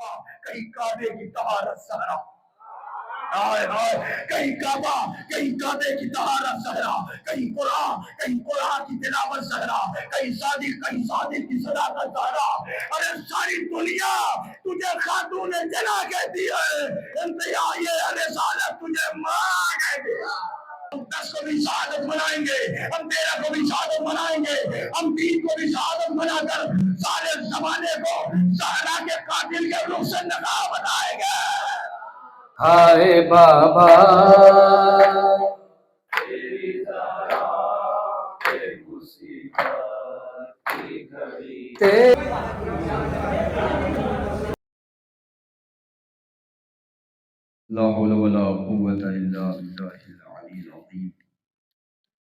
کعبہ، کہیں کعبے کی طہارت صحرا، ہائے ہائے، کہیں کعبہ کہیں کعبے کی طہارت صحرا، کہیں قرآن کی تلاوت صحرا، کہیں صادق کی صداقت صحرا۔ ارے ساری دنیا تجھے خاتون جنا کہتی ہے، انتہا یہ رسالت تجھے ماں کہتی ہے۔ ہم 10 کو بھی شہادت بنائیں گے، ہم 13 کو بھی شہادت بنائیں گے، ہم 3 کو بھی شہادت بنا کر سارے زمانے کو زہرا کے قاتل کے روح سے نقاب بنائیں گے۔ ہائے بابا تیری ذرا کے مصیبت کی گھڑی لا حول ولا قوة إلا بالله العلي العظيم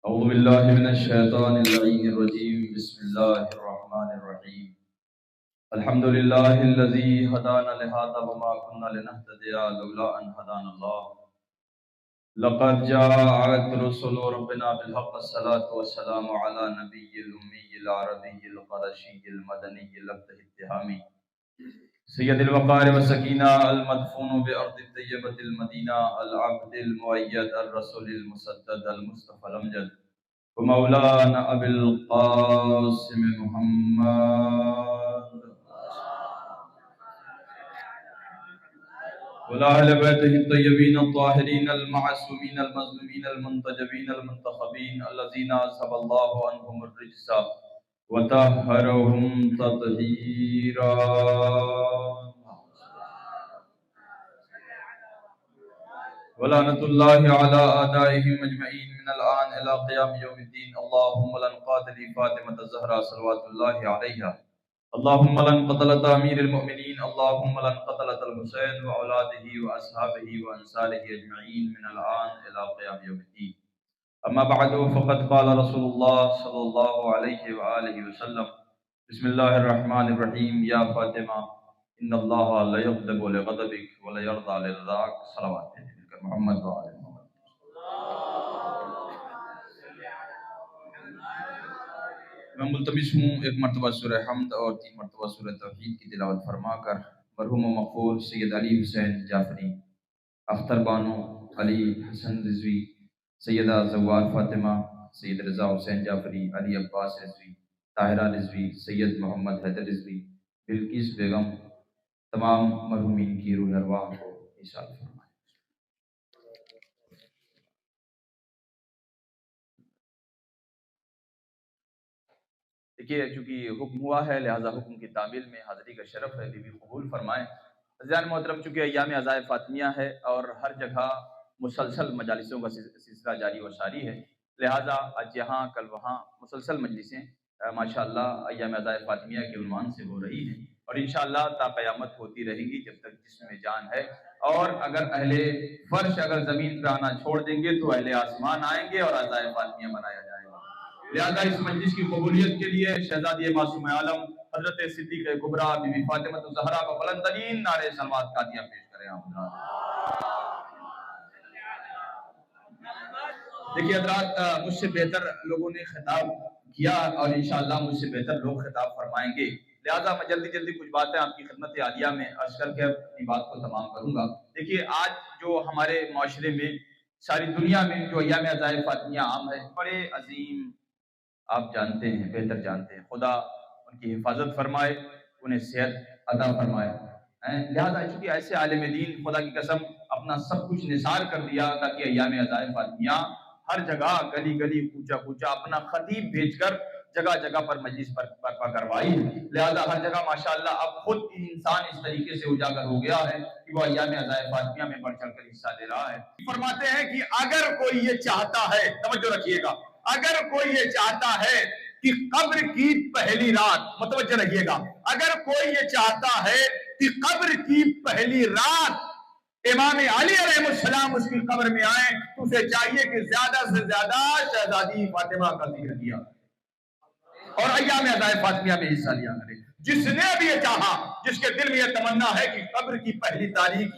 أعوذ بالله من الشيطان اللعين الرجيم بسم الله الرحمن الرحيم الحمد لله الذي هدانا لهذا وما كنا لنهتدي لولا أن هدانا الله لقد جاءت رسل ربنا بالحق الصلاة والسلام على نبي الأمي العربي القرشي المدني لفظ التهامي سید الوقار والسکینہ المدفون بأرض الطیبة المدینہ العبد المؤید الرسول المسدد المصطفى الامجد ومولانا ابی القاسم محمد وعلى أهل بيته الطيبين الطاهرين المعصومين المظلومين المنتجبين المنتخبين الذين أذهب الله عنهم الرجس وطهرهم تطهيرا ولعنة الله على أعدائهم أجمعين من الآن إلى قيام يوم الدين اللهم لن قاتل فاطمة الزهراء صلوات الله عليها اللهم لن قتلت أمير المؤمنين اللهم لن قتلت الحسين وأولاده وأصحابه وأنصاره أجمعين من الآن إلى قيام يوم الدين أما بعد فقد قال رسول الله صلى الله عليه وآله وسلم بسم الله الرحمن الرحيم يا فاطمة إن الله لا يغضب لغضبك ولا يرضى لرضاك صلوات محمد وآل محمد۔ میں ملتمس ہوں ایک مرتبہ سورہ حمد اور 3 مرتبہ سورہ توحید کی تلاوت فرما کر مرحوم و مغفور سید علی حسین جعفری، اختر بانو علی حسن رضوی، سیدہ زوار فاطمہ، سید رضا حسین جعفری، علی عباس رضوی، طاہرہ رضوی، سید محمد حیدر رضوی، بلقیس بیگم، تمام مرحومین کی روح ارواح کو ایصال فرمائے۔ دیکھیے چونکہ حکم ہوا ہے لہٰذا حکم کی تعمیل میں حاضری کا شرف ہے، بی بی قبول فرمائیں۔ عزیزان محترم، چونکہ ایام عزائے فاطمیہ ہے اور ہر جگہ مسلسل مجالسوں کا سلسلہ جاری و ساری ہے، لہٰذا آج یہاں کل وہاں مسلسل مجلسیں ماشاءاللہ ایام عزائے فاطمیہ کے عنوان سے ہو رہی ہیں اور انشاءاللہ تا قیامت ہوتی رہیں گی جب تک جسم میں جان ہے۔ اور اگر اہل فرش اگر زمین پہ آنا چھوڑ دیں گے تو اہل آسمان آئیں گے اور عزائے فاطمیہ منایا جائے گا۔ لہذا اس مجلس کی قبولیت کے لیے شہزادی معصوم عالم حضرت صدیقہ کبریٰ بی بی فاطمہ الزہرا کو بلند ترین نعرے صلوات کا عطیہ پیش کریں حضرات۔ دیکھیے حضرات، مجھ سے بہتر لوگوں نے خطاب کیا اور انشاءاللہ مجھ سے بہتر لوگ خطاب فرمائیں گے، لہذا میں جلدی کچھ باتیں آپ کی خدمت عالیہ میں عرض کر کے اپنی بات کو تمام کروں گا۔ دیکھیے آج جو ہمارے معاشرے میں ساری دنیا میں جو ایام عزائے فاطمیہ عام ہے، بڑے عظیم آپ جانتے ہیں، بہتر جانتے ہیں، خدا ان کی حفاظت فرمائے، انہیں صحت عطا فرمائے۔ لہذا چونکہ ایسے عالم دین خدا کی قسم اپنا سب کچھ نثار کر دیا تاکہ ایام عزائے فاطمیہ ہر جگہ گلی گلی کوچا کوچا اپنا خطیب بھیج کر جگہ جگہ پر مجلس برپا کروائی، لہذا ہر جگہ ماشاءاللہ اب خود انسان اس طریقے سے اجاگر ہو گیا ہے کہ وہ ایام عزائے فاطمیہ میں بڑھ چڑھ کر حصہ لے رہا ہے۔ فرماتے ہیں کہ اگر کوئی یہ چاہتا ہے، توجہ رکھیے گا، اگر کوئی یہ چاہتا ہے کہ قبر کی پہلی رات، متوجہ رہیے گا، اگر کوئی یہ چاہتا ہے کہ قبر کی پہلی رات امام علی علیہ السلام اس کی قبر میں آئیں تو اسے چاہیے کہ زیادہ سے زیادہ شہزادی فاطمہ کا ذکر کیا اور ایام عزائے فاطمیہ میں حصہ لیا کرے۔ جس نے بھی یہ چاہا، جس کے دل میں یہ تمنا ہے کہ قبر کی پہلی تاریخ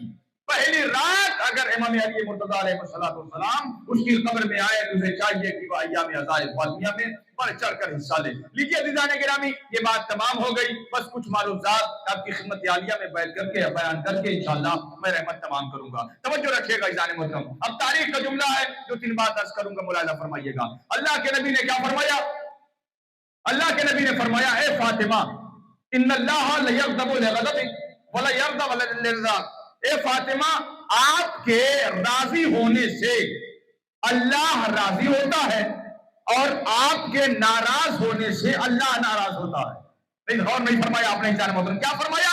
پہلی رات اگر امام علی مرتضیٰ علیہ السلام اس کی قبر میں آئے تو اسے چاہیے کہ وہ ایام عزائے فاطمیہ میں بڑھ چڑھ کر حصہ لے. لیجیے عزیزان گرامی، یہ بات تمام ہو گئی. بس کچھ معلومات آپ کی خدمت عالیہ میں بیٹھ کر کے بیان کر کے انشاءاللہ میں رحمت تمام کروں گا. توجہ رکھیے گا عزیزان محترم. اب تاریخ کا جملہ ہے جو 3 بات عرض کروں گا، ملاحظہ فرمائیے گا. اللہ کے نبی نے کیا فرمایا؟ اللہ کے نبی نے فرمایا اے فاطمہ ان اللہ لیغضب لغضبک ولا یرضى لرضاک. اے فاطمہ، آپ کے راضی ہونے سے اللہ راضی ہوتا ہے اور آپ کے ناراض ہونے سے اللہ ناراض ہوتا ہے. نہیں غور نہیں فرمایا آپ نے انسان محترم. کیا فرمایا؟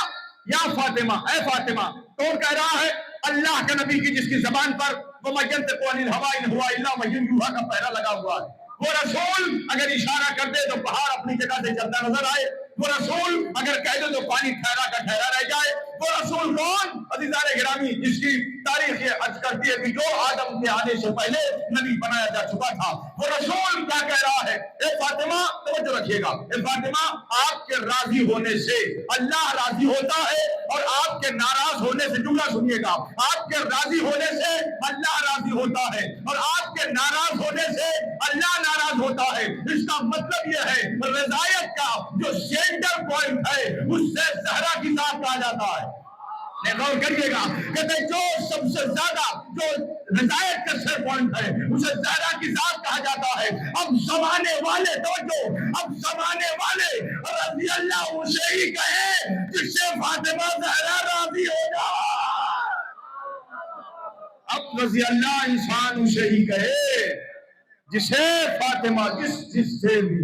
یا فاطمہ، اے فاطمہ. کون کہہ رہا ہے؟ اللہ کے نبی کی جس کی زبان پر وَمَا يَنطِقُ عَنِ الْهَوَىٰ إِنْ هُوَ إِلَّا وَحْيٌ يُوحَىٰ کا پہرا لگا ہوا ہے. وہ رسول اگر اشارہ کر دے تو پہاڑ اپنی جگہ سے چلتا نظر آئے. وہ رسول اگر کہہ دے تو پانی ٹھہرا کا ٹھہرا رہ جائے. وہ رسول کون؟ عزیزان گرامی، جس کی تاریخ یہ عرض کرتی ہے کہ جو آدم کے آنے سے پہلے نبی بنایا جا چکا تھا. وہ رسول کیا کہہ رہا ہے؟ اے فاطمہ، توجہ رکھیے گا. اے فاطمہ، آپ کے راضی ہونے سے اللہ راضی ہوتا ہے اور آپ کے ناراض ہونے سے، جملہ سنیے گا، آپ کے راضی ہونے سے اللہ راضی ہوتا ہے اور آپ کے ناراض ہونے سے اللہ ناراض ہوتا ہے. اس کا مطلب یہ ہے رضایت کا جو سینٹر پوائنٹ ہے اس سے زہرا کی ذات کہا جاتا ہے. غور کریے گا، کہتے جو سب سے زیادہ جو رضایت کا سینٹر پوائنٹ ہے اسے زہرا کی ذات کہا جاتا ہے. اب زمانے والے توجہ، اب زمانے والے رضی اللہ اسے ہی کہے جس سے فاطمہ زہرا راضی ہو جائے. اب رضی اللہ انسان اسے ہی کہے جسے فاطمہ جس سے بھی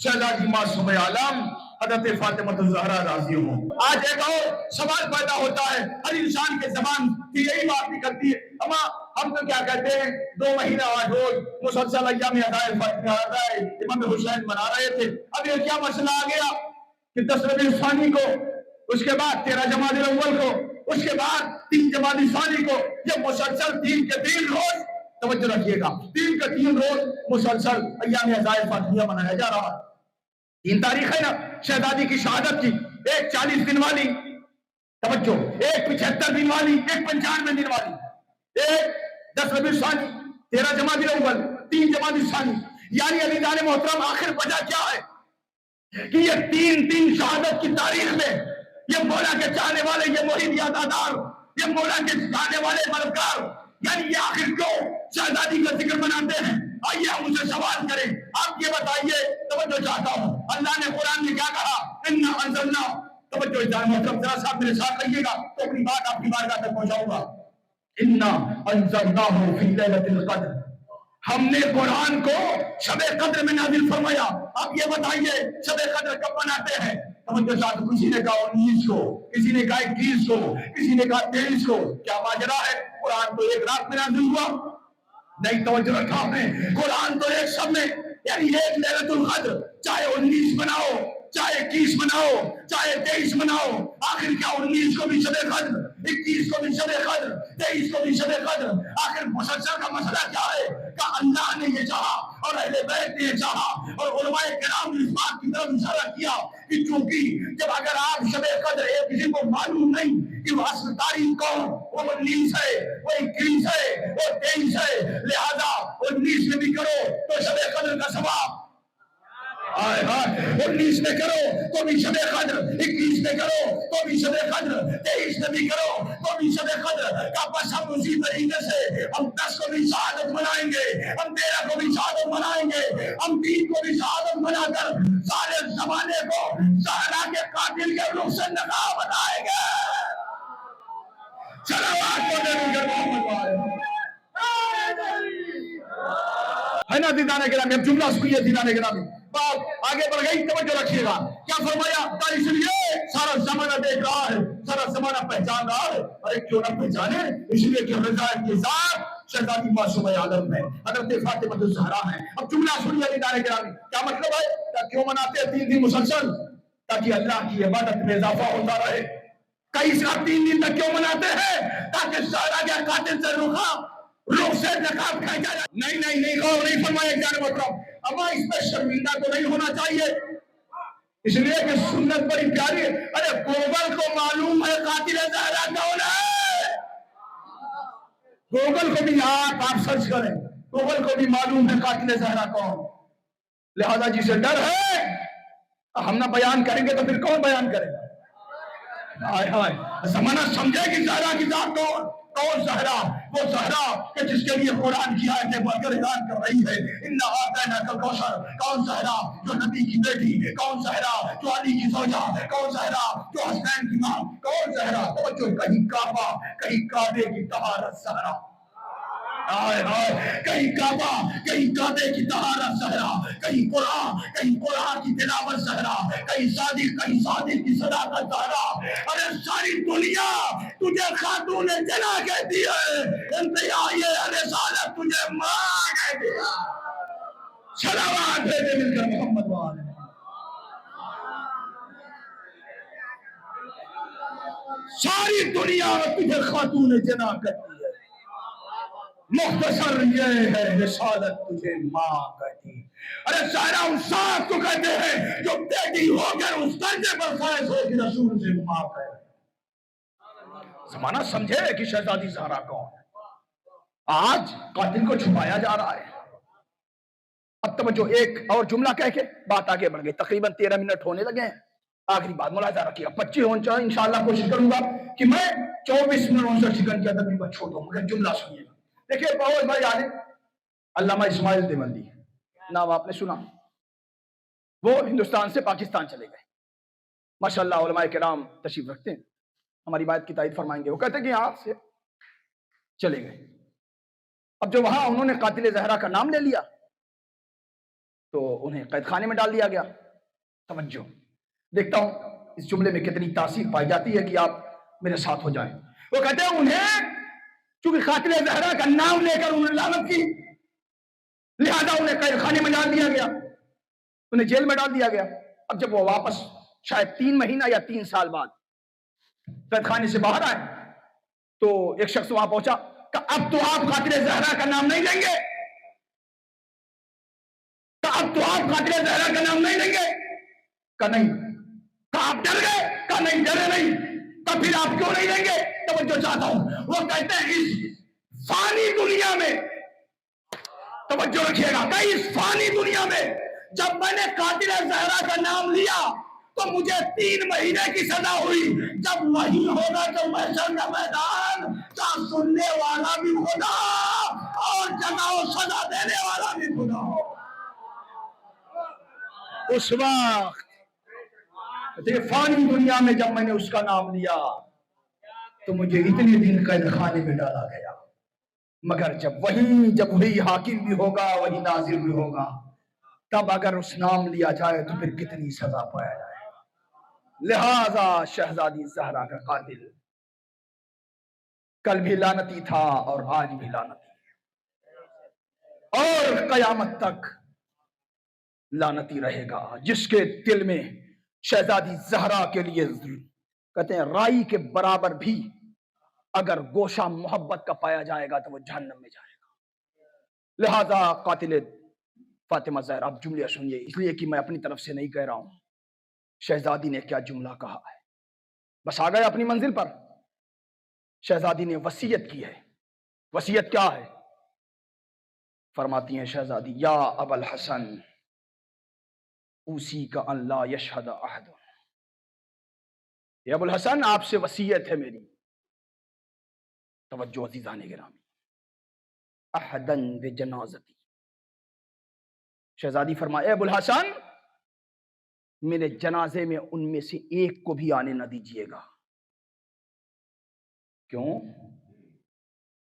شہزادی معصوم عالم حضرت فاطمہ الزہرا راضی ہوں. آج ایک اور سوال پیدا ہوتا ہے، ہر انسان کے زبان کی یہی بات نکلتی ہے، اما ہم تو کیا کہتے ہیں 2 مہینہ آج روز مسلسل ایام عزائے فاطمیہ امام حسین منا رہے تھے. اب یہ کیا مسئلہ آ گیا کہ 10 ربیع الثانی کو، اس کے بعد 13 جمادی الاول کو، اس کے بعد 3 جمادی ثانی کو، یہ مسلسل 3 کے 3 روز، توجہ رکھیے گا، 3 کے 3 روز مسلسل ایام عزائے فاطمیہ منایا جا رہا ہے. 3 تاریخ ہے نا شہزادی کی شہادت کی، ایک 40 دن والی، توجہ، ایک 75 دن والی، ایک 95 دن والی، ایک 10 ربیع الثانی، 13 جمادی الاول، 3 جمادی ثانی. یعنی عزیزان محترم آخر وجہ کیا ہے کہ یہ 3 شہادت کی تاریخ میں یہ مولا کے چاہنے والے، یہ محب عزادار، یہ مولا کے چاہنے والے مددگار، یعنی یہ آخر کیوں شہزادی کا ذکر مناتے ہیں؟ آئیے ہم ان سے سوال کریں. آپ یہ بتائیے، توجہ چاہتا ہوں، اللہ نے قرآن میں کیا کہا؟ اِنَّا أَنزَلْنَا، توجہ اجازت محترم ذرا صاحب میرے ساتھ رہیے گا تو اپنی بات آپ کی بارگاہ تک پہنچاؤں گا. اِنَّا أَنزَلْنَاهُ فِي لَيْلَةِ الْقَدْرِ، ہم نے قرآن کو شب قدر میں نازل فرمایا. آپ یہ بتائیے شب قدر کب مناتے ہیں؟ توجہ چاہتا ہوں، کسی نے کہا 19 کو، کسی نے کہا 21 کو، کسی نے کہا 23 کو. کیا ماجرا ہے؟ قرآن تو ایک رات میں نازل ہوا. نہیں توجہ رکھا آپ نے، قرآن تو ایک شب میں، یعنی ایک لیلۃ القدر، چاہے 19 مناؤ، چاہے 21 مناؤ، چاہے 23 مناؤ، آخر کیا 19 کو بھی شب قدر، 21 کو بھی شب قدر، 23 کو بھی شب قدر؟ آخر مسلسل کا مسئلہ کیا ہے کہ اللہ نے یہ چاہا اور اہل بیت نے یہ چاہا اور علماء کرام نے اس بات کی طرف اشارہ کیا کہ چونکہ جب اگر آپ شب قدر کسی کو معلوم نہیں کہ وہ اصل تاریخ کون، وہ 19 ہے، وہ 21 ہے، وہ 23 ہے، لہذا 19 میں بھی کرو تو شب قدر کا ثواب، 19 میں کرو تو بھی شب قدر، 21 میں کرو تو بھی شب قدر، 23 میں بھی کرو تو بھی شب قدر کا. بس ہم اسی طریقے سے ہم 10 کو بھی شہادت منائیں گے، ہم 13 کو بھی شہادت منائیں گے، ہم 3 کو بھی شہادت منا کر سارے زمانے کو زہرا کے قاتل کے رخ سے نقاب بنائیں گے. صلوات کو دے کر محمد ہے نا دیدان گرامی. اب جملہ سنیے دیدان گرامی، بات آگے بڑھ گئی، توجہ رکھیے گا. کیا فرمایا؟ تاریخ سنیے، سارا زمانہ دیکھ رہا ہے، سارا زمانہ پہچان رہا ہے. ارے کیوں نہ پہچانے؟ اس لیے کہ رضایت کی ذات شہزادی معصومہ عالم ہے، حضرت فاطمہ الزہرا ہے. اب جملہ سنیے دیدان گرامی، کیا مطلب ہے؟ کیوں مناتے ہیں 3 دن مسلسل؟ تاکہ اللہ کی عبادت میں اضافہ ہوتا رہے. کئی سال 3 دن تک کیوں مناتے ہیں؟ تاکہ زہرا کے قاتل سے روح سے نقاب کھینچا جائے. نہیں غور نہیں فرمایا جانے محترم. اما اس میں شرمندہ تو نہیں ہونا چاہیے، اس لیے کہ سنت بڑی پیاری ہے. ارے گوبر کو معلوم ہے قاتل زہرا کون ہے، گوگل کو بھی آپ سرچ کریں، گوگل کو بھی معلوم ہے قاتل زہرا کون. لہذا جسے ڈر ہے ہم نہ بیان کریں گے تو پھر کون بیان کرے گا؟ ہائے ہائے، زمانہ سمجھے کہ زہرا کی ذات کون؟ کون زہرا؟ وہ زہرا کہ جس کے لیے قرآن کی آیتیں بڑھ کر اعلان کر رہی ہے اِنَّا أَعْطَيْنَاكَ الْكَوْثَرَ. کون زہرا؟ جو نبی کی بیٹی. کون زہرا؟ جو علی کی زوجہ. کون زہرا؟ جو حسین کی ماں. کون زہرا؟ جو کہیں کعبہ کہیں کعبے کی طہارت زہرا. ہائے ہائے، کہیں کعبہ کہیں کعبے کی طہارت زہرا، کہیں قرآن کی تلاوت زہرا، کہیں صادق کی صداقت زہرا. ارے ساری دنیا تجھے خاتون جنا کہتی ہے، انتہائی رسالت تجھے ماں کہتی ہے. صلوات بھیجے مل کر محمد وآلہ. ساری دنیا تجھے خاتون جنا کہتی ہے، مختصر یہ ہے رسالت تجھے ماں کہتی. ارے سارا ان سات کو کہتے ہیں جو بیٹی ہو کر اس درجے پر فائز ہو کہ رسول سے ماں کہے. زمانہ سمجھے کہ شہزادی زہرا کون ہے. آج قاتل کو چھپایا جا رہا ہے. اب توجہ، ایک اور جملہ کہہ کے بات آگے بڑھ گئی. تقریباً 13 منٹ ہونے لگے ہیں. آخری بات ملاحظہ رکھیے، 25 ہونا چاہیے. انشاءاللہ کوشش کروں گا کہ میں 24 منٹ 59 سیکنڈ کے اندر بھی بات چھوڑوں، مگر جملہ سنیے. دیکھیے بہت بڑے عالم علامہ اسماعیل دیوبندی، نام آپ نے سنا. وہ ہندوستان سے پاکستان چلے گئے. ماشاءاللہ علماء کرام تشریف رکھتے ہیں، ہماری بات کی تائید فرمائیں گے. وہ کہتے ہیں کہ یہاں سے چلے گئے. اب جو وہاں انہوں نے قاتل زہرا کا نام لے لیا تو انہیں قید خانے میں ڈال دیا گیا. توجہ، دیکھتا ہوں اس جملے میں کتنی تاثیر پائی جاتی ہے کہ آپ میرے ساتھ ہو جائیں. وہ کہتے ہیں انہیں چونکہ قاتل زہرا کا نام لے کر انہوں نے لعنت کی، لہذا انہیں قید خانے میں ڈال دیا گیا، انہیں جیل میں ڈال دیا گیا. اب جب وہ واپس شاید 3 مہینہ یا 3 سال بعد قید خانے سے باہر آئے تو ایک شخص وہاں پہنچا کہ اب تو آپ قاتل زہرا کا نام نہیں لیں گے، کہ اب تو آپ قاتل زہرا کا نام نہیں لیں گے. کہ نہیں. کہ آپ ڈر گئے؟ کہ نہیں ڈرے نہیں. تو پھر آپ کیوں نہیں لیں گے؟ توجہ چاہتا ہوں. وہ کہتے ہیں اس فانی دنیا میں، توجہ رکھیے گا، کہ اس فانی دنیا میں جب میں نے قاتل زہرا کا نام لیا تو مجھے 3 مہینے کی سزا ہوئی. جب وہی ہوگا تو محشر کا میدان کا سننے والا بھی خدا اور جزا و سزا دینے والا بھی خدا. اس وقت فانی دنیا میں جب میں نے اس کا نام لیا تو مجھے اتنے دن قید خانے میں ڈالا گیا، مگر جب وہی حاکم بھی ہوگا، وہی ناظر بھی ہوگا، تب اگر اس نام لیا جائے تو پھر کتنی سزا پایا جائے. لہذا شہزادی زہرا کا قاتل کل بھی لعنتی تھا اور آج بھی لعنتی اور قیامت تک لعنتی رہے گا. جس کے دل میں شہزادی زہرا کے لیے کہتے ہیں رائی کے برابر بھی اگر گوشہ محبت کا پایا جائے گا تو وہ جہنم میں جائے گا. لہذا قاتل فاطمہ زہرا، اب جملے سنیے، اس لیے کہ میں اپنی طرف سے نہیں کہہ رہا ہوں. شہزادی نے کیا جملہ کہا ہے، بس آ گئے اپنی منزل پر. شہزادی نے وصیت کی ہے. وصیت کیا ہے؟ فرماتی ہیں شہزادی، یا ابا الحسن اوسی کا ان لا یشہد احد. یا ابو الحسن، آپ سے وصیت ہے میری. توجہ عزیزان گرامی، احدن بجنازتی. شہزادی فرمائے، ابو الحسن میرے جنازے میں ان میں سے ایک کو بھی آنے نہ دیجیے گا. کیوں؟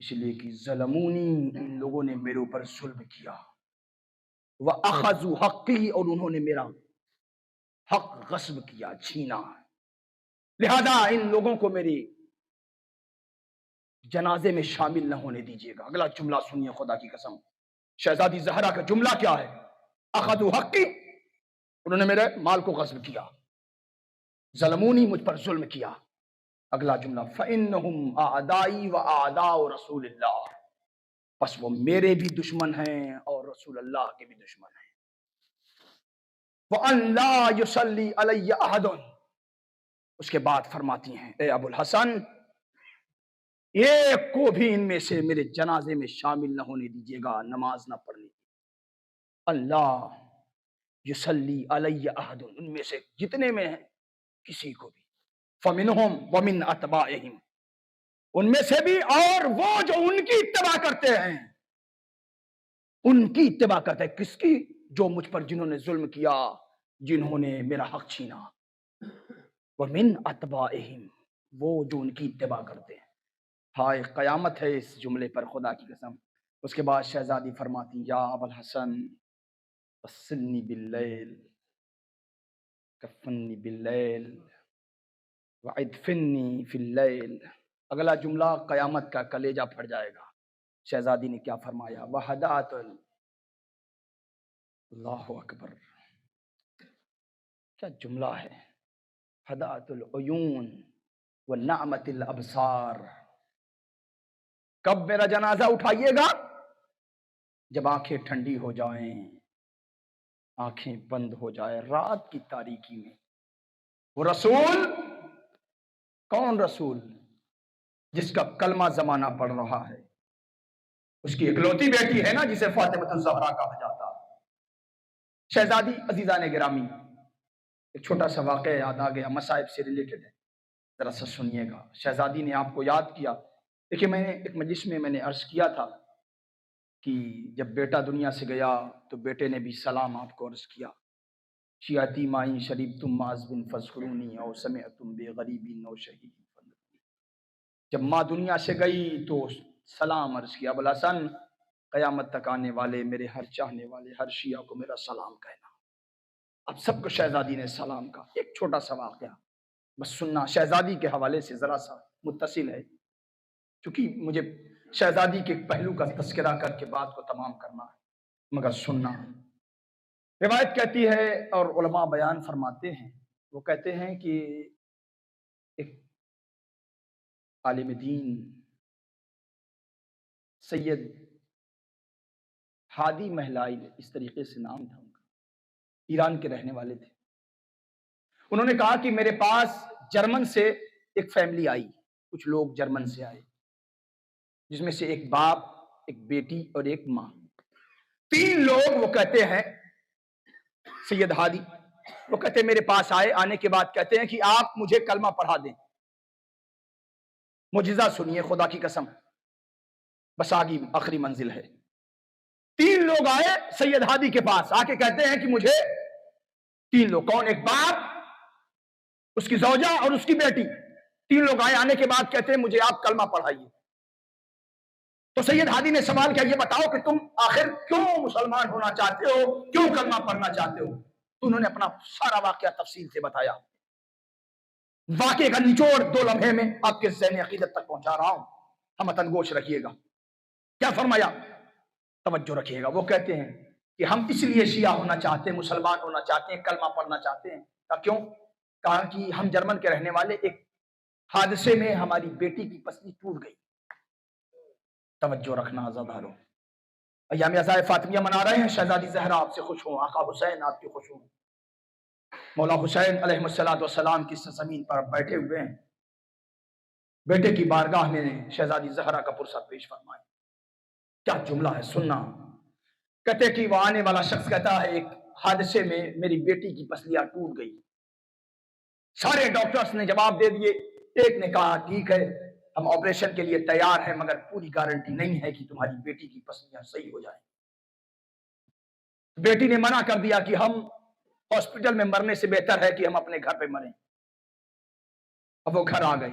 اس لیے کہ ظلمونی، ان لوگوں نے میرے اوپر ظلم کیا، وَأَخَذُوا حَقِّي، اور انہوں نے میرا حق غصب کیا، چھینا. لہذا ان لوگوں کو میرے جنازے میں شامل نہ ہونے دیجیے گا. اگلا جملہ سنیے، خدا کی قسم شہزادی زہرا کا جملہ کیا ہے؟ اخذوا حقی، انہوں نے میرے مال کو غصب کیا، ظلمونی، مجھ پر ظلم کیا. اگلا جملہ فَإِنَّهُمْ أَعْدَائِي وَأَعْدَاءُ رَسُولِ اللَّهِ، پس وہ میرے بھی دشمن ہیں اور رسول اللہ کے بھی دشمن ہیں. وَأَن لَا يُصَلِّي عَلَيَّ أَحَدٌ، اس کے بعد فرماتی ہیں اے ابو الحسن ایک کو بھی ان میں سے میرے جنازے میں شامل نہ ہونے دیجیے گا، نماز نہ پڑھنے۔ اللہ یصلی علی احد، ان میں سے جتنے میں ہیں کسی کو بھی، فمنہم ومن اتباعہم، ان میں سے بھی اور وہ جو ان کی اتباع کرتے ہیں، ان کی اتباع کرتے ہیں، کس کی؟ جو مجھ پر جنہوں نے ظلم کیا، جنہوں نے میرا حق چھینا، ومن اتباعہم، وہ جو ان کی اتباع کرتے ہیں۔ ہائے قیامت ہے اس جملے پر، خدا کی قسم۔ اس کے بعد شہزادی فرماتی یا ابو الحسن وصلنی باللیل، کفنی باللیل وعدفنی فی اللیل۔ اگلا جملہ قیامت کا کلیجہ پھٹ جائے گا۔ شہزادی نے کیا فرمایا؟ وحدات اللہ اکبر، کیا جملہ ہے! ہدات العیون ونعمت الابصار۔ کب میرا جنازہ اٹھائیے گا؟ جب آنکھیں ٹھنڈی ہو جائیں، آنکھیں بند ہو جائے رات کی تاریکی میں۔ وہ رسول کون رسول؟ جس کا کلمہ زمانہ پڑھ رہا ہے، اس کی اکلوتی بیٹی ہے نا جسے فاطمہ الزہرا کہا جاتا۔ شہزادی عزیزان گرامی، ایک چھوٹا سا واقعہ یاد آ گیا، مصائب سے ریلیٹڈ ہے، ذرا سا سنیے گا۔ شہزادی نے آپ کو یاد کیا۔ دیکھیے میں نے ایک مجلس میں نے عرض کیا تھا کہ جب بیٹا دنیا سے گیا تو بیٹے نے بھی سلام آپ کو عرض کیا، شیعتی مائیں شریف تم معاذ بن فذکرونی او سمعتم بے غریبی نو شہید۔ جب ماں دنیا سے گئی تو سلام عرض کیا، ابو الحسن قیامت تک آنے والے میرے ہر چاہنے والے ہر شیعہ کو میرا سلام کہنا۔ اب سب کو شہزادی نے سلام کہا۔ ایک چھوٹا سا واقعہ بس سننا، شہزادی کے حوالے سے ذرا سا متصل ہے، کیونکہ مجھے شہزادی کے ایک پہلو کا تذکرہ کر کے بات کو تمام کرنا ہے، مگر سننا۔ روایت کہتی ہے اور علماء بیان فرماتے ہیں، وہ کہتے ہیں کہ ایک عالم دین سید ہادی محلائی، اس طریقے سے نام تھا ان کا، ایران کے رہنے والے تھے۔ انہوں نے کہا کہ میرے پاس جرمن سے ایک فیملی آئی، کچھ لوگ جرمن سے آئے، جس میں سے ایک باپ، ایک بیٹی اور ایک ماں، 3 لوگ۔ وہ کہتے ہیں سید ہادی، وہ کہتے ہیں میرے پاس آئے، آنے کے بعد کہتے ہیں کہ آپ مجھے کلمہ پڑھا دیں۔ معجزہ سنیے خدا کی قسم، بس آخری منزل ہے۔ 3 لوگ آئے سید ہادی کے پاس، آ کے کہتے ہیں کہ مجھے 3 لوگ، کون؟ ایک باپ، اس کی زوجہ اور اس کی بیٹی، 3 لوگ آئے، آنے کے بعد کہتے ہیں مجھے آپ کلمہ پڑھائیے۔ تو سید ہادی نے سوال کیا، یہ بتاؤ کہ تم آخر کیوں مسلمان ہونا چاہتے ہو، کیوں کلمہ پڑھنا چاہتے ہو؟ تو انہوں نے اپنا سارا واقعہ تفصیل سے بتایا۔ واقعے کا نچوڑ 2 لمحے میں آپ کے ذہن عقیدت تک پہنچا رہا ہوں، ہم وطن گوش رکھیے گا۔ کیا فرمایا؟ توجہ رکھیے گا۔ وہ کہتے ہیں کہ ہم اس لیے شیعہ ہونا چاہتے ہیں، مسلمان ہونا چاہتے ہیں، کلمہ پڑھنا چاہتے ہیں۔ کیوں؟ کہا کہ ہم جرمن کے رہنے والے، ایک حادثے میں ہماری بیٹی کی پسلی ٹوٹ گئی۔ توجہ رکھنا آزادارو، ایام عزائے فاطمیہ منا رہے ہیں، شہزادی زہرا آپ سے خوش ہوں، آقا حسین آپ کے خوش ہوں، مولا حسین علیہ السلام کی زمین پر بیٹھے ہوئے ہیں، بیٹے کی بارگاہ میں شہزادی زہرا کا پرسہ پیش فرمائے۔ کیا جملہ ہے، سننا۔ کہتے کہ وہ آنے والا شخص کہتا ہے ایک حادثے میں میری بیٹی کی پسلیاں ٹوٹ گئی۔ سارے ڈاکٹرز نے جواب دے دیے، ایک نے کہا ٹھیک ہے ہم آپریشن کے لیے تیار ہیں، مگر پوری گارنٹی نہیں ہے کہ تمہاری بیٹی کی پسلیاں صحیح ہو جائیں۔ بیٹی نے منع کر دیا کہ ہم ہاسپٹل میں مرنے سے بہتر ہے کہ ہم اپنے گھر پہ مریں۔ اب وہ گھر آ گئی،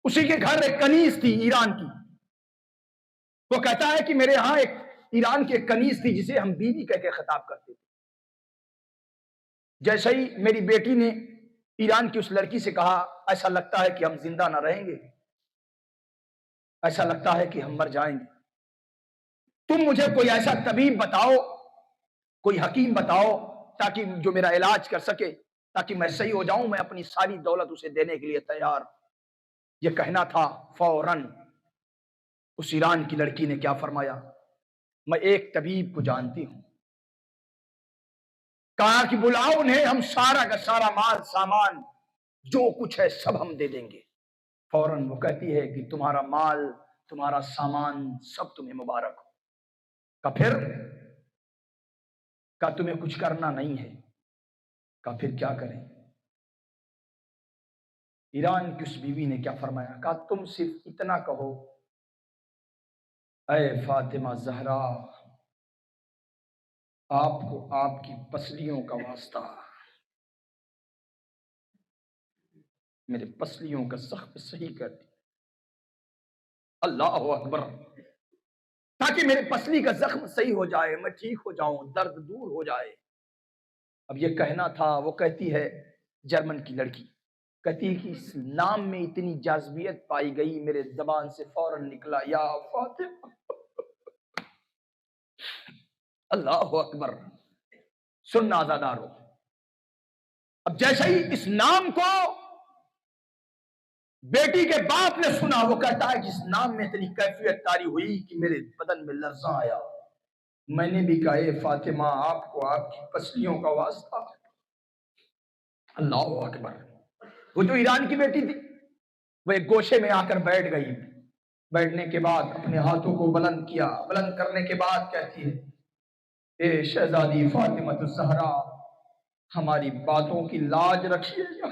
اسی کے گھر ایک کنیز تھی ایران کی۔ وہ کہتا ہے کہ میرے ہاں ایک ایران کی ایک کنیز تھی جسے ہم بیوی کہہ کے خطاب کرتے تھے۔ جیسے ہی میری بیٹی نے ایران کی اس لڑکی سے کہا ایسا لگتا ہے کہ ہم زندہ نہ رہیں گے، ایسا لگتا ہے کہ ہم مر جائیں گے، تم مجھے کوئی ایسا طبیب بتاؤ، کوئی حکیم بتاؤ تاکہ جو میرا علاج کر سکے، تاکہ میں صحیح ہو جاؤں، میں اپنی ساری دولت اسے دینے کے لیے تیار۔ یہ کہنا تھا، فوراً اس ایران کی لڑکی نے کیا فرمایا، میں ایک طبیب کو جانتی ہوں، کہا کہ بلاؤ انہیں، ہم سارا کا سارا مال سامان جو کچھ ہے سب ہم دے دیں گے۔ فوراً وہ کہتی ہے کہ تمہارا مال، تمہارا سامان سب تمہیں مبارک ہو۔ کہ پھر؟ کہ تمہیں کچھ کرنا نہیں ہے؟ کہ پھر کیا کریں؟ ایران کی اس بیوی نے کیا فرمایا؟ کہا تم صرف اتنا کہو، اے فاطمہ زہرا، آپ کو آپ کی پسلیوں کا واسطہ، میرے پسلیوں کا زخم صحیح کر دی۔ اللہ اکبر! تاکہ میرے پسلی کا زخم صحیح ہو جائے، میں ٹھیک ہو جاؤں، درد دور ہو جائے۔ اب یہ کہنا تھا، وہ کہتی ہے، جرمن کی لڑکی کہتی ہے کہ اس نام میں اتنی جاذبیت پائی گئی، میرے زبان سے فوراً نکلا یا فاطمہ۔ اللہ اکبر! سننا آزادارو، اب جیسے ہی اس نام کو بیٹی کے باپ نے سنا، وہ کہتا ہے کہ اس نام میں اتنی کیفیت طاری ہوئی کہ میرے بدن میں لرزاں آیا۔ میں نے بھی کہا، اے فاطمہ، آپ کو آپ کی پسلیوں کا واسطہ۔ اللہ اکبر! وہ جو ایران کی بیٹی تھی، وہ ایک گوشے میں آ کر بیٹھ گئی۔ بیٹھنے کے بعد اپنے ہاتھوں کو بلند کیا، بلند کرنے کے بعد کہتی ہے، اے شہزادی فاطمہ الزہرا، ہماری باتوں کی لاج رکھیے گا،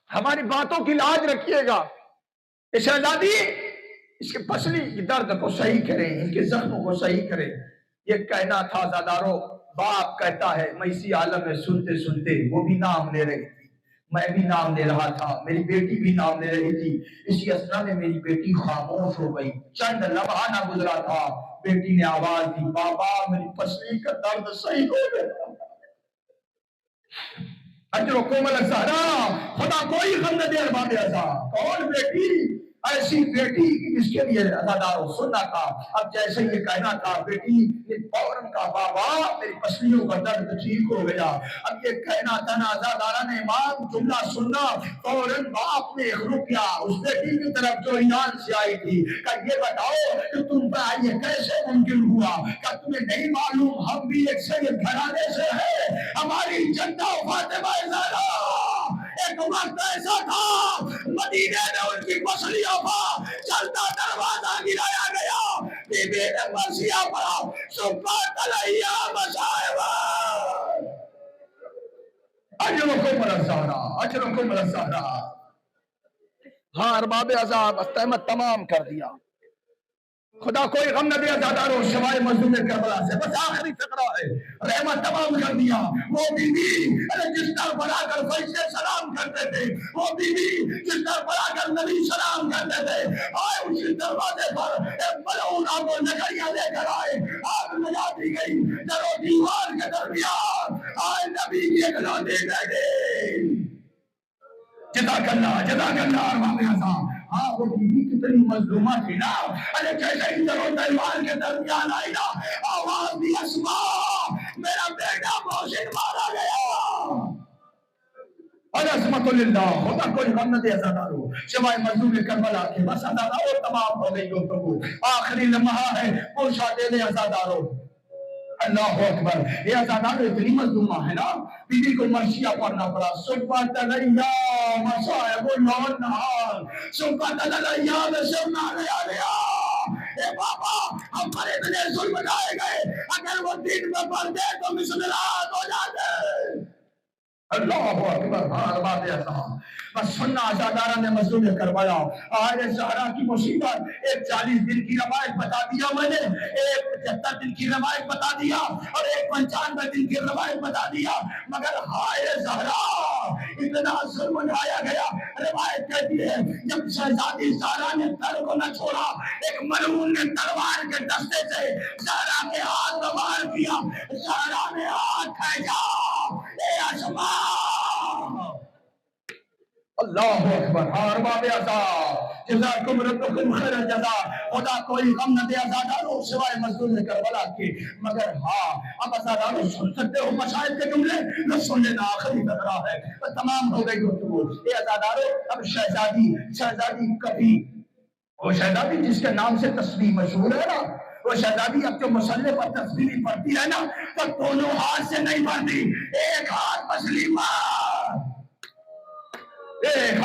ہماری باتوں کی لاج رکھیے گا۔ اے شہزادی، اس کے پسلی کی درد کو صحیح کریں، ان کے زخموں کو صحیح کریں۔ یہ کہنا تھا زادارو۔ باپ کہتا ہے، میں اسی عالم میں سنتے سنتے وہ بھی نام لے رہی تھی، میں بھی نام لے رہا تھا، میری بیٹی بھی نام لے رہی تھی۔ اسی اسنا میں میری بیٹی خاموش ہو گئی۔ چند لمحہ نہ گزرا تھا، بیٹی نے آواز دی، بابا میری پسلی کا درد صحیح ہو گیا۔ اجرکم الزہرا، خدا کوئی غم نہ دے ارباب ازا۔ کون بیٹی؟ ایسی بیٹی جس کے لیے ازادارو سننا تھا۔ اب جیسے یہ کہنا تھا، بیٹی نے فوراً کہا، بابا میری پسلیوں کا درد ٹھیک ہو گیا۔ اب یہ کہنا تھا نا، ازادارہ نے امام جملہ سننا، فوراً باپ نے رک گیا اس بیٹی کی طرف جو ایران سے آئی تھی، کہ یہ بتاؤ کہ تم پر یہ کیسے ممکن ہوا؟ کہ تمہیں نہیں معلوم ہم بھی ایک سید گھرانے سے ہیں، ہماری جدہ فاطمہ زہرا ایک وقت ایسا تھا مدینے میں ان کی پسلیوں پر چلتا دروازہ گرایا گیا، بی بی نے مرثیہ پڑھا، سبحان اللہ مصائبہ۔ اجرکم الزہرا، اجرکم الزہرا۔ ہاں ارباب عذاب استحمد تمام کر دیا۔ خدا کوئی غم نہ دے ازادارو سوائے مظلوم کربلا سے۔ بس آخری فقرہ ہے، رحمت تمام کر دیا۔ وہ بی بی جس طرح بڑھا کر فرشتے سلام کرتے تھے، وہ بی بی جس طرح بڑھا کر نبی سلام کرتے تھے، آئے اسی دروازے پر ایک ملعون آگ و نگریاں لے کر آئے، آگ لگا دی گئی، در و دیوار کے درمیان آئے نبی کی ایک لوٹی بیٹی۔ جزاک اللہ، جزاک اللہ ارباب عذاب۔ ہاں وہ بی بی کتنی مظلومہ تھی نا، ارے جیسے ہی در و دیوار کے درمیان آئی نا، آواز دی، اسماء میرا بیٹا محسن مارا گیا۔ العصمت للہ، خدا کوئی غم نہ دے ازادارو سوائے مظلوم کربلا کے۔ بس ازادارو تمام ہو گئی گفتگو، آخری لمحہ ہے، پوچھا دے دے ازادارو۔ اللہ اکبر! یہ ازادار اتنی مظلومہ ہے نا، بی بی کو مرثیہ پڑھنا پڑا، سبحان اللہ مصائب النہار، سبحان اللہ سمنا گیا۔ اے بابا، ہم پر اتنے ظلم ڈھائے گئے، اگر وہ دن میں پڑھتے تو مثل رات ہو جاتے۔ اللہ اکبر! ہاں ارباب عذاب، بس سننا ازادارہ نے مظلوم کربلا، آئے زہرا کی مصیبت۔ ایک 40 دن کی روایت بتا دیا میں نے، ایک 75 دن کی روایت بتا دیا، اور ایک 95 دن کی روایت بتا دیا، مگر ہائے زہرا اتنا ظلم ڈھایا گیا۔ روایت کہتی ہے جب شہزادی زہرا نے تر کو نہ چھوڑا، ایک ملعون نے تلوار کے دستے سے زہرا کے ہاتھ میں وار کیا، زہرا نے ہاتھ کھینچا، اے اسماء۔ اللہ اکبر! ہاں ارباب عذاب، جزاکم ربکم خیر الجزا۔ خدا کوئی غم نہ دے ازادارو سوائے مظلوم کربلا کے۔ مگر ہاں اب ازادارو سن سکتے ہو مشاہد کے جملے، نہ سن لینا، آخری فقرہ ہے، تمام ہو گئی گفتگو۔ اے ازادارو، اب شہزادی کبھی، وہ شہزادی جس کے نام سے تسبیح مشہور ہے نا، وہ شہزادی اب جو مصلے پر تسبیح پڑھتی ہے نا، تو دونوں ہاتھ سے نہیں پڑھتی، ایک ہاتھ پسلی مار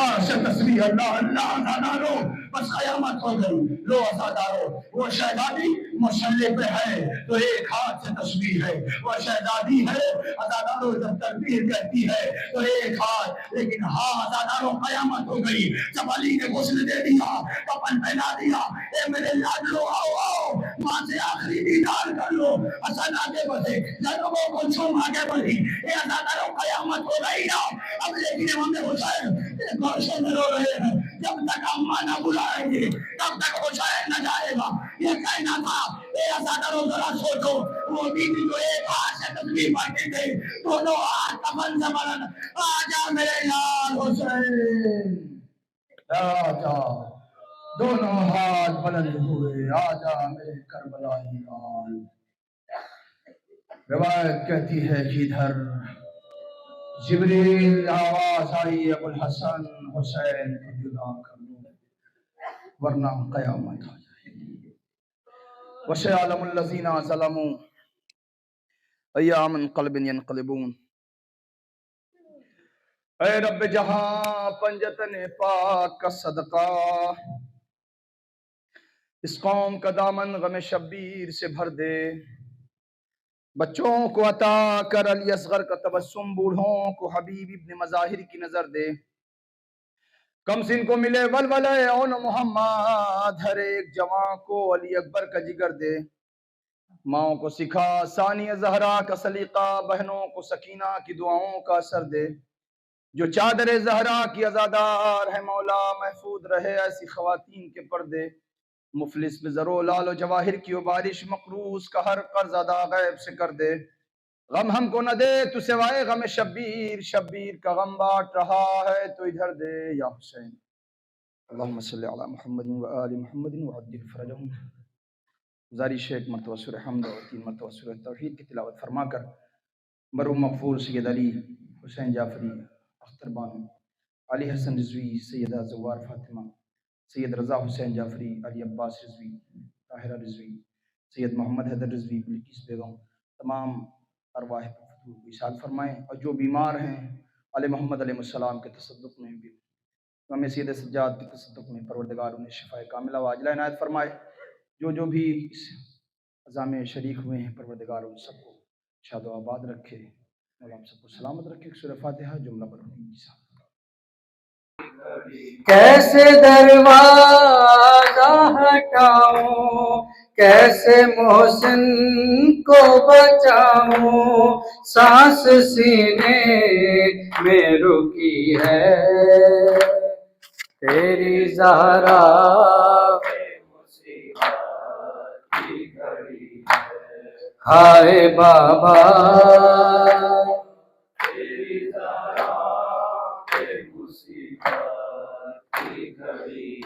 ہاتھ سے تسبیح اللہ اللہ عزادارو، بس قیامت ہو گئی. لو عزادارو، وہ شہزادی مسلح پہ ہے تو ایک ہاتھ سے تسبیح ہے، وہ شہزادی ہے عزادارو جب تکبیر کہتی ہے تو ایک ہاتھ. لیکن ہاں عزادارو قیامت ہو گئی، جب علی نے غسل دے دیا، کفن پہنا دیا، اے میرے لاڈلو آؤ آؤ ماں سے آخری دیدار کر لو. حسن آگے بڑھے، زینبوں کو چھوم آگے بڑھی، اے عزادارو قیامت ہو گئی نا. اب لیکن امام حسین ایک گوشے میں رو رہے ہیں، جب تک اماں نہ بلائیں گے تب تک حسین نہ جائے گا. یہ کہنا تھا. اے عزادارو ذرا سوچو، وہ بیوی جو ایک ہاتھ سے تسبیح پڑھتی تھی، دونوں ہاتھ کفن سے بلند، آجا میرے لال حسین، آجا. دونوں ہاتھ بلند ہوئے، آجا میرے کربلائی لال. روایت کہتی ہے کہ ادھر جبریل آواز آئی، ابو الحسن حسین کو جدا کر دو ورنہ قیامت آ جائے گی. وسيعلم الذين ظلموا أي منقلب ينقلبون. اے رب جہاں پنجتن پاک کا صدقہ، اس قوم کا دامن غم شبیر سے بھر دے. بچوں کو عطا کر علی اصغر کا تبسم، بوڑھوں کو حبیب ابن مظاہر کی نظر دے. کم سن کو ملے ولولے اون محمد، ہر ایک جوان کو علی اکبر کا جگر دے. ماؤں کو سکھا ثانی زہرا کا سلیقہ، بہنوں کو سکینہ کی دعاؤں کا اثر دے. جو چادر زہرا کی عزادار ہے مولا، محفوظ رہے ایسی خواتین کے پردے. مفلس بزر و لال و جواہر کی و بارش، مقروض کا ہر قرض ادا غیب سے کر دے. غم ہم کو نہ دے تو سوائے غم شبیر، شبیر کا غم بانٹ رہا ہے تو ادھر دے یا حسین. اللہم صلی علی محمد و آل محمد وعجل فرجہم. گزارش ہے ایک مرتبہ سورہ حمد اور 3 مرتبہ سورہ توحید کی تلاوت فرما کر مرحوم مغفور سید علی حسین جعفری اختر بانو، علی حسن رضوی، سیدہ زوار فاطمہ، سید رضا حسین جعفری، علی عباس رضوی، طاہرہ رضوی، سید محمد حیدر رضوی، بلقیس بیگم، تمام ارواح پر وصال فرمائیں. اور جو بیمار ہیں علی محمد علیہ السلام کے تصدق میں بھی، ہمیں سید سجاد کے تصدق میں پروردگار انہیں شفاء کاملہ و عاجلہ عنایت فرمائے. جو بھی اس عزا میں شریک ہوئے ہیں پروردگار ان سب کو شاد و آباد رکھے، اور ہم سب کو سلامت رکھے. سورہ فاتحہ جملہ پر ہونے کی ساتھ. کیسے دروازہ ہٹاؤں، کیسے محسن کو بچاؤں، سانس سینے میں رکی ہے تیری زہرا ہائے بابا.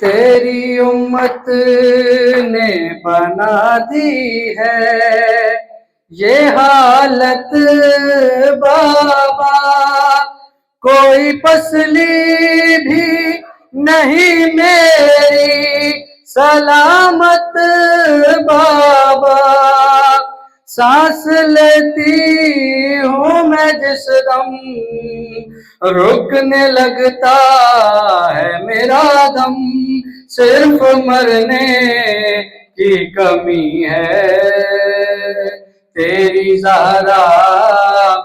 تیری امت نے بنا دی ہے یہ حالت بابا، کوئی پسلی بھی نہیں میری سلامت بابا. سانس لیتی ہوں میں جس دم، رکنے لگتا ہے میرا دم، صرف مرنے کی کمی ہے تیری زہرا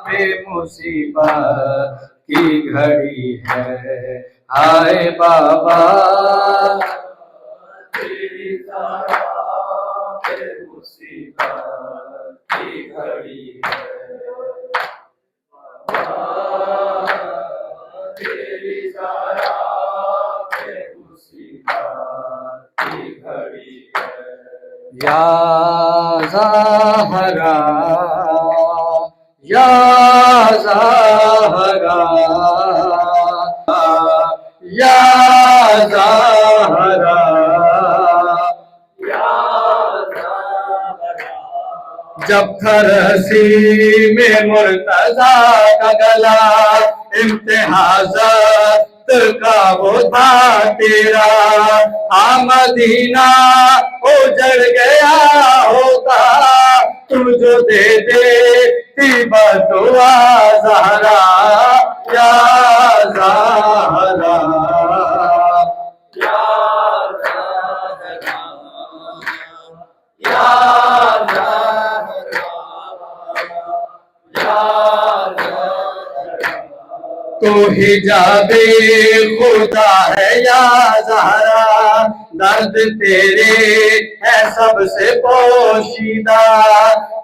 پہ مصیبت کی گھڑی ہے. ہائے بابا تیری زہرا پہ مصیبت کی گھڑی ہے. تیری زہرا پہ مصیبت کی گھڑی ہے. یا زہرا یا زہرا یا زہرا یا زہرا. جب تھا رسی میں مرتضیٰ کا گلا، امتحازات کا وہ تھا تیرا، مدینہ اجڑ گیا ہوتا تو جو دے دیتی بدعا زہرا یا زہرا. تو حجابِ خدا ہے یا زہرا، درد تیرے ہے سب سے پوشیدہ،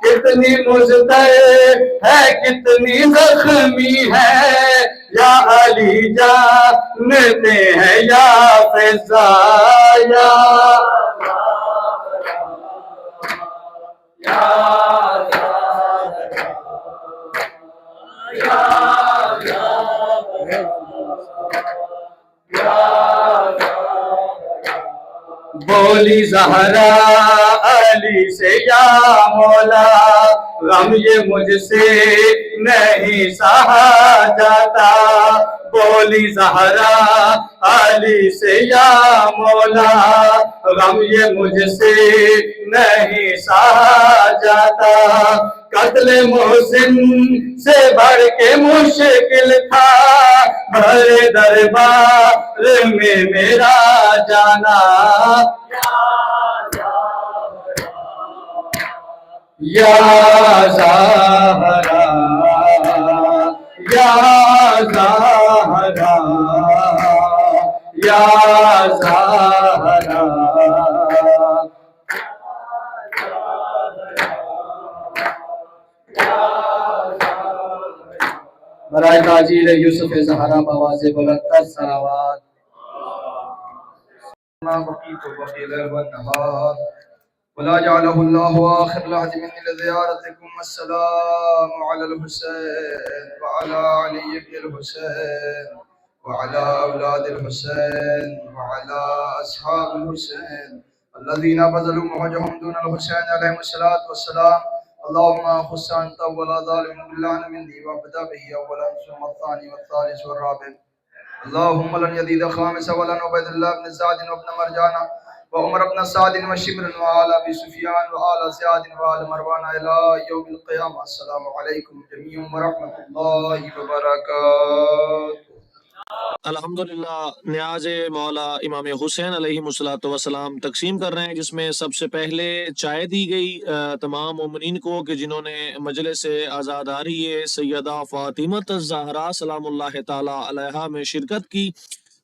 کتنی مضطرب ہے کتنی زخمی ہے، یا علی جانتے ہیں یا فضا، یا بولی زہرا علی سے یا مولا، غم یہ مجھ سے نہیں سہا جاتا، بولی زہرا علی سے یا مولا، غم یہ مجھ سے نہیں سہا جاتا، قتل محسن سے بڑھ کے مشکل تھا، بھرے دربار میں میرا جانا، یا زہرا یا زہرا یا زہرا۔ برائے تاجیل یوسف زہرا بآواز بلند تر صلوات۔ ما بقيت وبقي الليل والنهار ولا جعله الله آخر لحظ مني لزيارتكم. السلام على الحسين وعلى علي بن الحسين وعلى أولاد الحسين وعلى أصحاب الحسين الذين بذلوا مهجهم دون الحسين عليهم الصلاة والسلام. اللهم خص أنت أول ظالم باللعن مني وابدأ به أولا ثم الثاني والثالث والرابع. اللهم لن يزيد خامسا ولن عبيد الله بن سعد وابن مرجان وعمر بن سعد وشبر وآل أبي سفيان وآل زياد وآل مروان إلى يوم القيامة. السلام عليكم جميعا ورحمة الله وبركاته. الحمدللہ نیاز مولا امام حسین علیہ السلام تقسیم کر رہے ہیں، جس میں سب سے پہلے چائے دی گئی تمام مومنین کو کہ جنہوں نے مجلس عزاداری سیدہ فاطمہ الزہرا سلام اللہ تعالی علیہا میں شرکت کی۔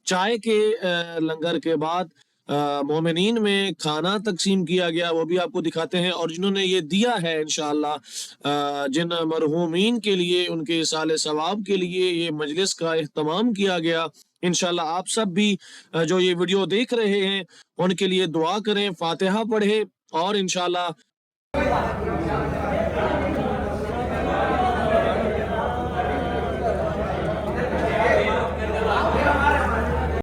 چائے کے لنگر کے بعد مومنین میں کھانا تقسیم کیا گیا، وہ بھی آپ کو دکھاتے ہیں، اور جنہوں نے یہ دیا ہے انشاءاللہ جن مرحومین کے لیے ان کے ایصال ثواب کے لیے یہ مجلس کا اہتمام کیا گیا۔ انشاءاللہ آپ سب بھی جو یہ ویڈیو دیکھ رہے ہیں ان کے لیے دعا کریں، فاتحہ پڑھیں، اور انشاءاللہ